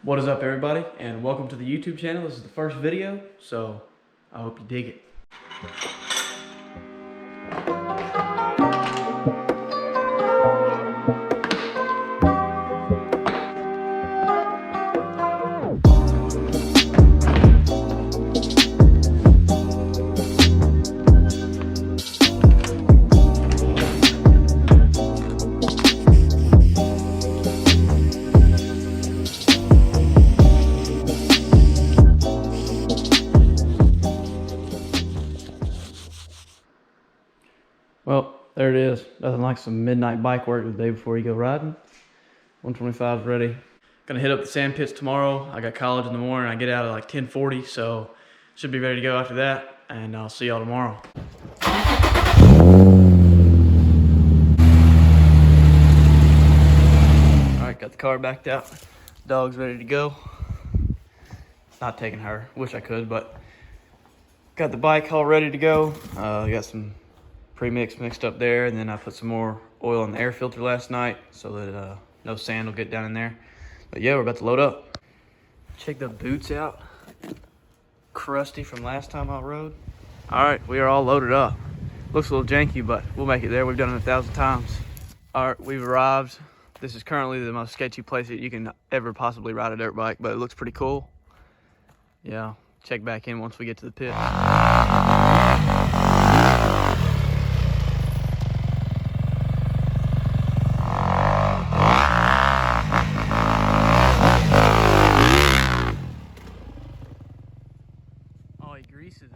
What is up, everybody, and welcome to the YouTube channel. This is the first video, so I hope you dig it. Well, there it is. Nothing like some midnight bike work the day before you go riding. 125 is ready. Gonna hit up the sand pits tomorrow. I got college in the morning. I get out at like 10:40, so should be ready to go after that. And I'll see y'all tomorrow. All right, got the car backed out. Dog's ready to go. Not taking her. Wish I could, but got the bike all ready to go. Got some pre-mix mixed up there, and then I put some more oil in the air filter last night so that no sand will get down in there. But yeah, we're about to load up. Check the boots out. Crusty from last time I rode. All right, we are all loaded up. Looks a little janky, but we'll make it there. We've done it 1,000 times. All right, we've arrived. This is currently the most sketchy place that you can ever possibly ride a dirt bike, but it looks pretty cool. Yeah, check back in once we get to the pit. Oh, he greases it.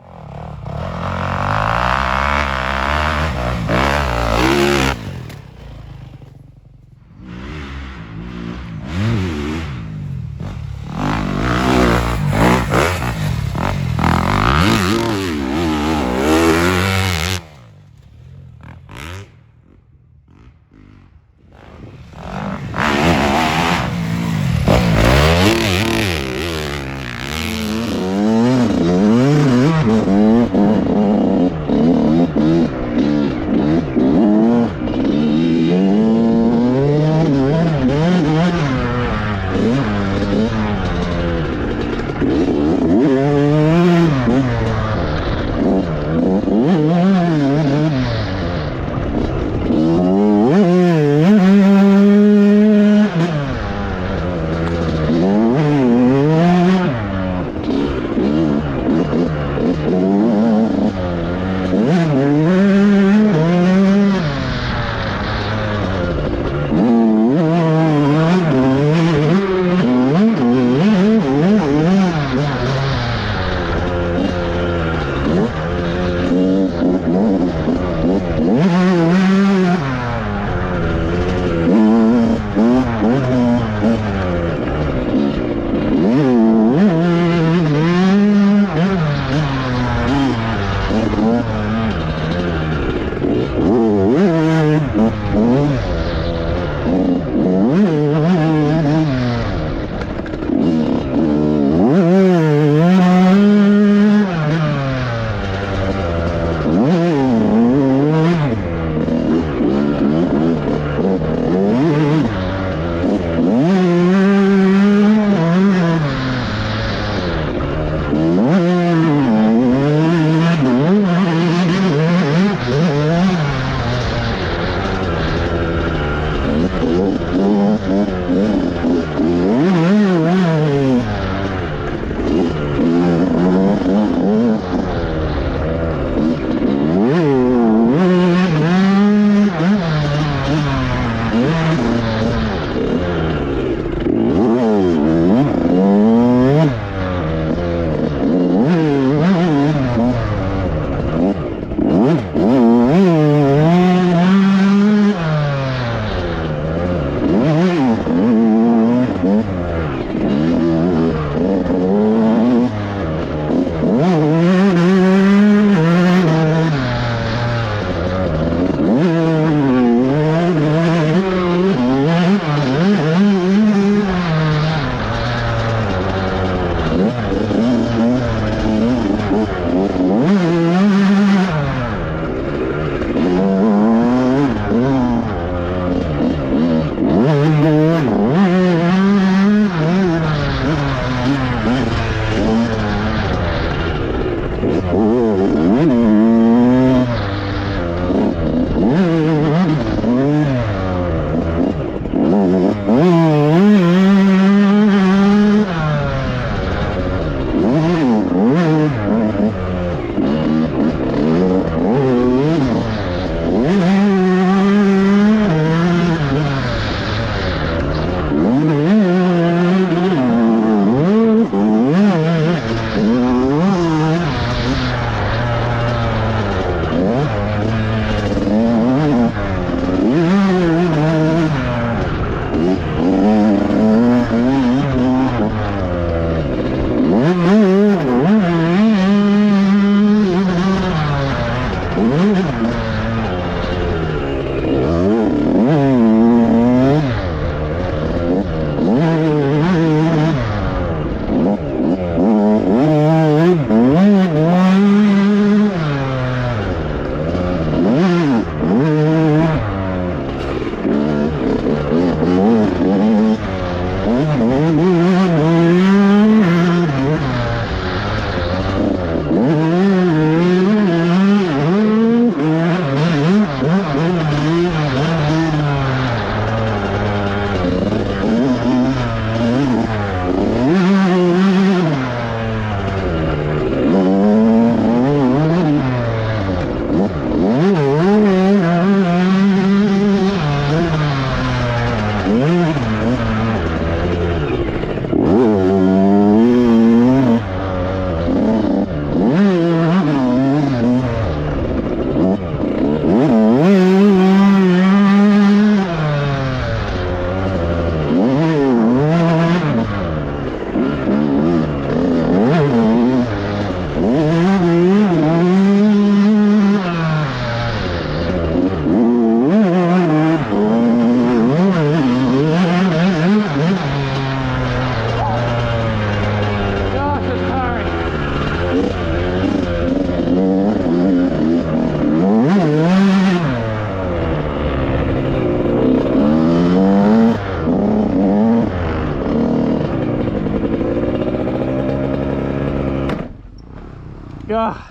God,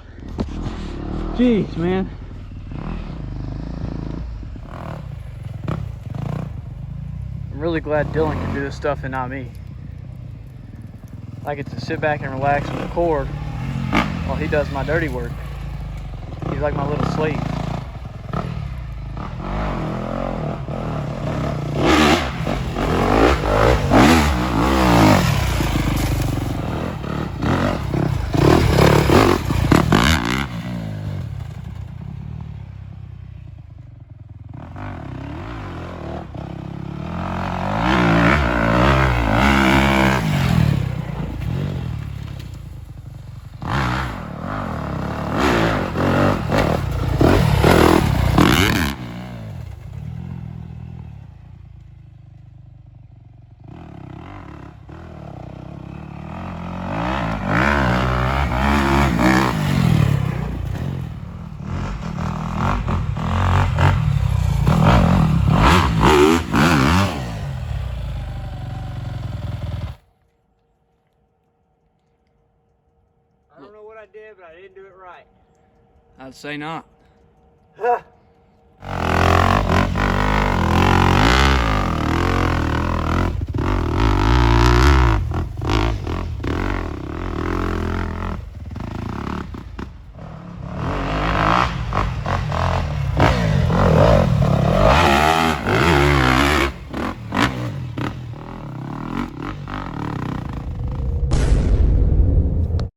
jeez, man. I'm really glad Dylan can do this stuff and not me. I get to sit back and relax and record while he does my dirty work. He's like my little slave. I don't know what I did, but I didn't do it right. I'd say not.